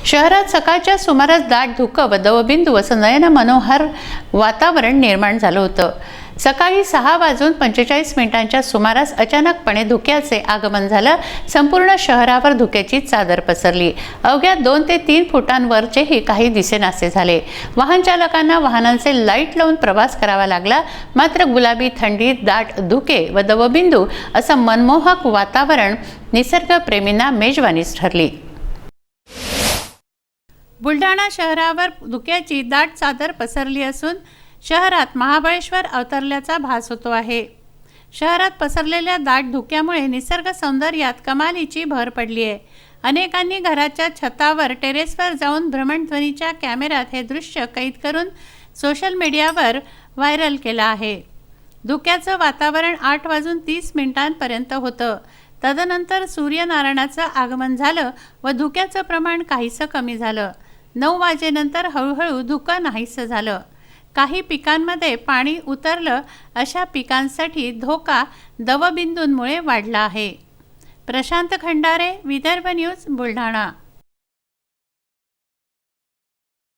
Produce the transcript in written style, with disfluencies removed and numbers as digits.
शहरात सकाळच्या सुमारास दाट धुकं व दवबिंदू असं नयन मनोहर वातावरण निर्माण झालं होतं. सकाळी 6:45 सुमारास अचानकपणे धुक्याचे आगमन झालं. संपूर्ण शहरावर धुक्याची चादर पसरली. अवघ्या 2 ते 3 फुटांवरचेही काही दिसेनासे झाले. वाहन चालकांना वाहनांचे लाईट लावून प्रवास करावा लागला. मात्र गुलाबी थंडी, दाट धुके व दवबिंदू असं मनमोहक वातावरण निसर्गप्रेमींना मेजवानीच ठरली. बुलढाणा शहरावर धुक्याची दाट चादर पसरली असून शहरात महाबळेश्वर अवतरल्याचा भास होतो आहे. शहरात पसरलेल्या दाट धुक्यामुळे निसर्ग सौंदर्यात कमालीची भर पडली आहे. अनेकांनी घराच्या छतावर, टेरेसवर जाऊन भ्रमणध्वनीच्या कॅमेऱ्यात हे दृश्य कैद करून सोशल मीडियावर व्हायरल केलं आहे. धुक्याचं वातावरण 8:30 होतं. तदनंतर सूर्यनारायणाचं आगमन झालं व धुक्याचं प्रमाण काहीसं कमी झालं. 9 वाजेनंतर हळूहळू धुकं नाहीसं झालं. काही पिकांमध्ये पाणी उतरलं. अशा पिकांसाठी धोका दवबिंदूंमुळे वाढला आहे. प्रशांत खंडारे, विदर्भ न्यूज, बुलढाणा.